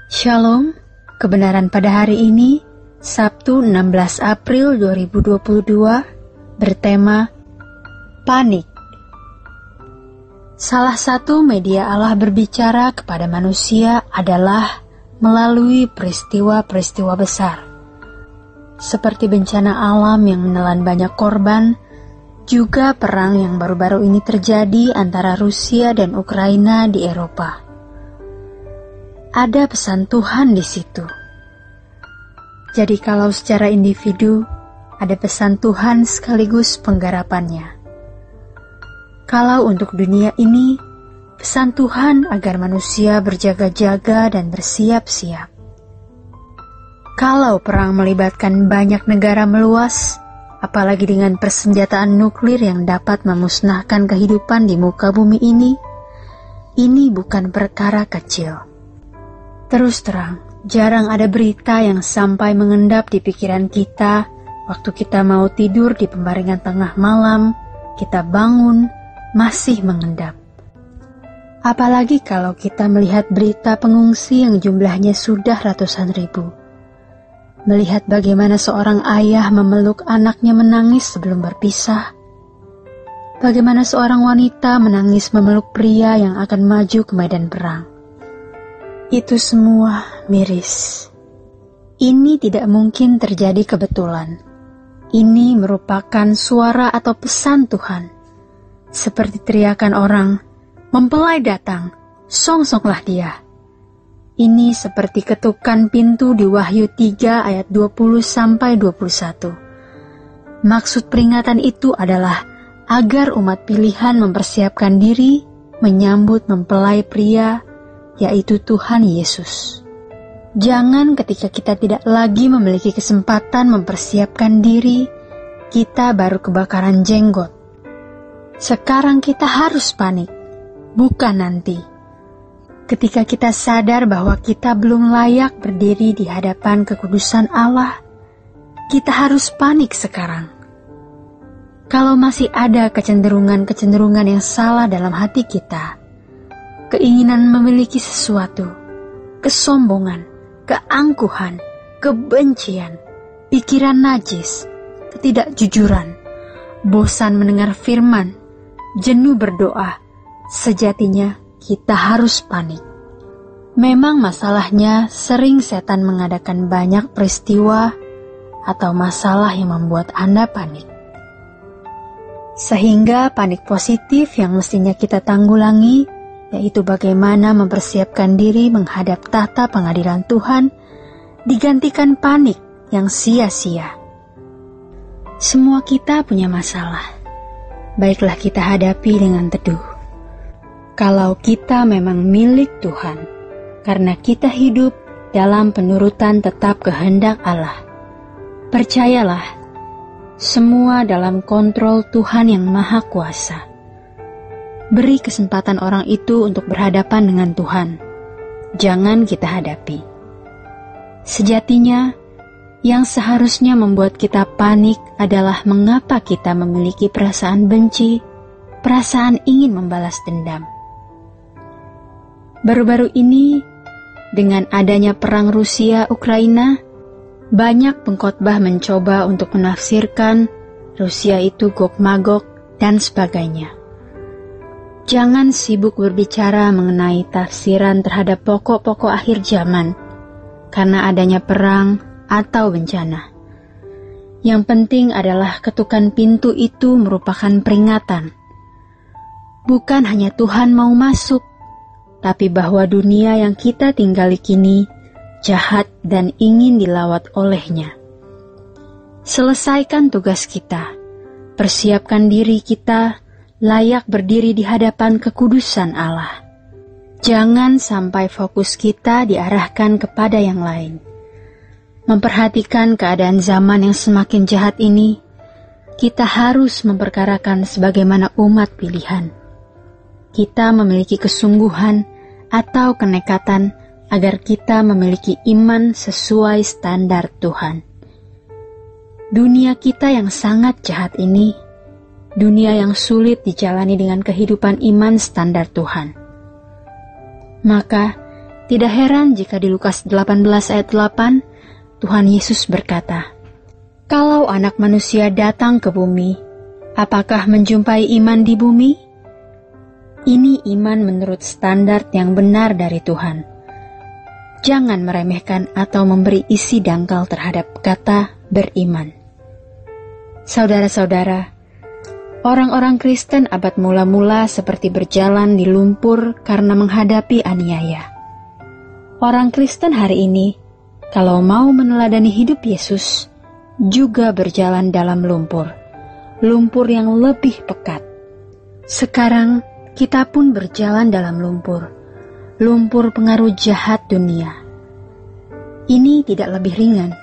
Shalom, kebenaran pada hari ini, Sabtu 16 April 2022, bertema Panik. Salah satu media Allah berbicara kepada manusia adalah melalui peristiwa-peristiwa besar. Seperti bencana alam yang menelan banyak korban, juga perang yang baru-baru ini terjadi antara Rusia dan Ukraina di Eropa. Ada pesan Tuhan di situ. Jadi kalau secara individu, ada pesan Tuhan sekaligus penggarapannya. Kalau untuk dunia ini, pesan Tuhan agar manusia berjaga-jaga dan bersiap-siap. Kalau perang melibatkan banyak negara meluas, apalagi dengan persenjataan nuklir yang dapat memusnahkan kehidupan di muka bumi ini bukan perkara kecil. Terus terang, jarang ada berita yang sampai mengendap di pikiran kita waktu kita mau tidur di pembaringan tengah malam, kita bangun, masih mengendap. Apalagi kalau kita melihat berita pengungsi yang jumlahnya sudah ratusan ribu. Melihat bagaimana seorang ayah memeluk anaknya menangis sebelum berpisah. Bagaimana seorang wanita menangis memeluk pria yang akan maju ke medan perang. Itu semua miris. Ini tidak mungkin terjadi kebetulan. Ini merupakan suara atau pesan Tuhan. Seperti teriakan orang, "Mempelai datang, songsonglah dia." Ini seperti ketukan pintu di Wahyu 3 ayat 20-21. Maksud peringatan itu adalah agar umat pilihan mempersiapkan diri menyambut mempelai pria, yaitu Tuhan Yesus. Jangan ketika kita tidak lagi memiliki kesempatan mempersiapkan diri, kita baru kebakaran jenggot. Sekarang kita harus panik, bukan nanti. Ketika kita sadar bahwa kita belum layak berdiri di hadapan kekudusan Allah, kita harus panik sekarang. Kalau masih ada kecenderungan-kecenderungan yang salah dalam hati kita, keinginan memiliki sesuatu, kesombongan, keangkuhan, kebencian, pikiran najis, ketidakjujuran, bosan mendengar firman, jenuh berdoa, sejatinya kita harus panik. Memang masalahnya sering setan mengadakan banyak peristiwa atau masalah yang membuat Anda panik. Sehingga panik positif yang mestinya kita tanggulangi, yaitu bagaimana mempersiapkan diri menghadap tahta pengadilan Tuhan, digantikan panik yang sia-sia. Semua kita punya masalah. Baiklah kita hadapi dengan teduh. Kalau kita memang milik Tuhan, karena kita hidup dalam penurutan tetap kehendak Allah, percayalah, semua dalam kontrol Tuhan yang Maha Kuasa. Beri kesempatan orang itu untuk berhadapan dengan Tuhan. Jangan kita hadapi. Sejatinya, yang seharusnya membuat kita panik adalah mengapa kita memiliki perasaan benci, perasaan ingin membalas dendam. Baru-baru ini, dengan adanya perang Rusia-Ukraina, banyak pengkhotbah mencoba untuk menafsirkan Rusia itu Gog-Magog dan sebagainya. Jangan sibuk berbicara mengenai tafsiran terhadap pokok-pokok akhir zaman, karena adanya perang atau bencana. Yang penting adalah ketukan pintu itu merupakan peringatan. Bukan hanya Tuhan mau masuk, tapi bahwa dunia yang kita tinggali kini jahat dan ingin dilawat olehnya. Selesaikan tugas kita, persiapkan diri kita layak berdiri di hadapan kekudusan Allah. Jangan sampai fokus kita diarahkan kepada yang lain. Memperhatikan keadaan zaman yang semakin jahat ini, kita harus memperkarakan sebagaimana umat pilihan. Kita memiliki kesungguhan atau kenekatan agar kita memiliki iman sesuai standar Tuhan. Dunia kita yang sangat jahat ini, dunia yang sulit dijalani dengan kehidupan iman standar Tuhan. Maka Tidak heran jika di Lukas 18 ayat 8, Tuhan Yesus berkata, "Kalau anak manusia datang ke bumi, apakah menjumpai iman di bumi?" Ini iman menurut standar yang benar dari Tuhan. Jangan meremehkan atau memberi isi dangkal terhadap kata beriman. Saudara-saudara, orang-orang Kristen abad mula-mula seperti berjalan di lumpur karena menghadapi aniaya. Orang Kristen hari ini, kalau mau meneladani hidup Yesus, juga berjalan dalam lumpur yang lebih pekat. Sekarang, kita pun berjalan dalam lumpur pengaruh jahat dunia. Ini tidak lebih ringan.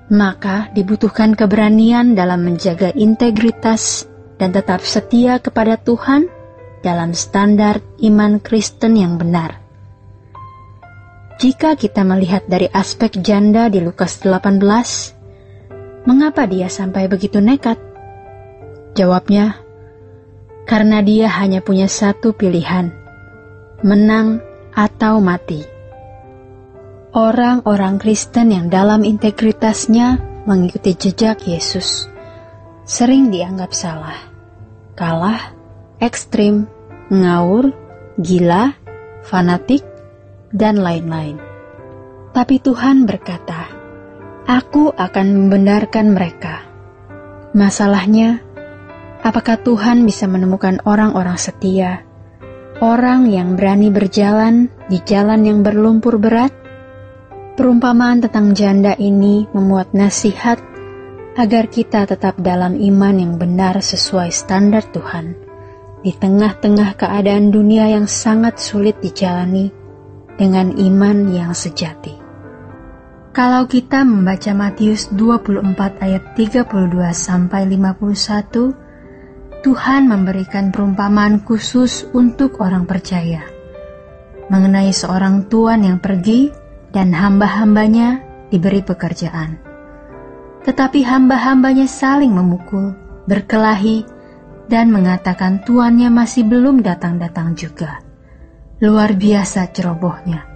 Maka dibutuhkan keberanian dalam menjaga integritas dan tetap setia kepada Tuhan dalam standar iman Kristen yang benar. Jika kita melihat dari aspek janda di Lukas 18, mengapa dia sampai begitu nekat? Jawabnya, karena dia hanya punya satu pilihan, menang atau mati. Orang-orang Kristen yang dalam integritasnya mengikuti jejak Yesus sering dianggap salah, kalah, ekstrim, ngawur, gila, fanatik, dan lain-lain. Tapi Tuhan berkata, "Aku akan membenarkan mereka." Masalahnya, apakah Tuhan bisa menemukan orang-orang setia, orang yang berani berjalan di jalan yang berlumpur berat? Perumpamaan tentang janda ini memuat nasihat agar kita tetap dalam iman yang benar sesuai standar Tuhan, di tengah-tengah keadaan dunia yang sangat sulit dijalani dengan iman yang sejati. Kalau kita membaca Matius 24 ayat 32 sampai 51, Tuhan memberikan perumpamaan khusus untuk orang percaya mengenai seorang tuan yang pergi dan hamba-hambanya diberi pekerjaan. Tetapi hamba-hambanya saling memukul, berkelahi, dan mengatakan tuannya masih belum datang-datang juga. Luar biasa cerobohnya.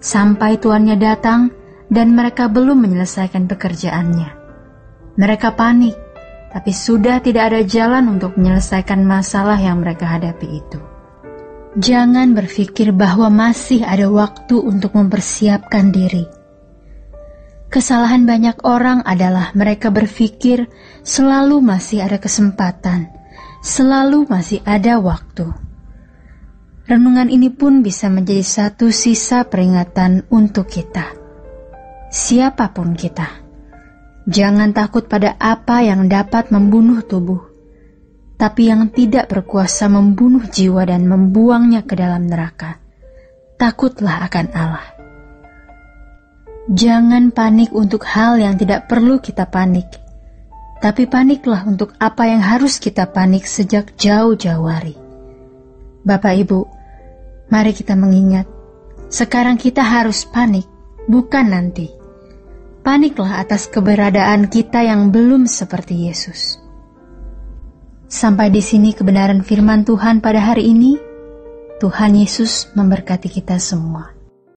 Sampai tuannya datang dan mereka belum menyelesaikan pekerjaannya. Mereka panik, tapi sudah tidak ada jalan untuk menyelesaikan masalah yang mereka hadapi itu. Jangan berpikir bahwa masih ada waktu untuk mempersiapkan diri. Kesalahan banyak orang adalah mereka berpikir selalu masih ada kesempatan, selalu masih ada waktu. Renungan ini pun bisa menjadi satu sisa peringatan untuk kita. Siapapun kita, jangan takut pada apa yang dapat membunuh tubuh, tapi yang tidak berkuasa membunuh jiwa dan membuangnya ke dalam neraka. Takutlah akan Allah. Jangan panik untuk hal yang tidak perlu kita panik, tapi paniklah untuk apa yang harus kita panik sejak jauh-jauh hari. Bapak Ibu, mari kita mengingat, sekarang kita harus panik, bukan nanti. Paniklah atas keberadaan kita yang belum seperti Yesus. Sampai di sini kebenaran firman Tuhan pada hari ini. Tuhan Yesus memberkati kita semua.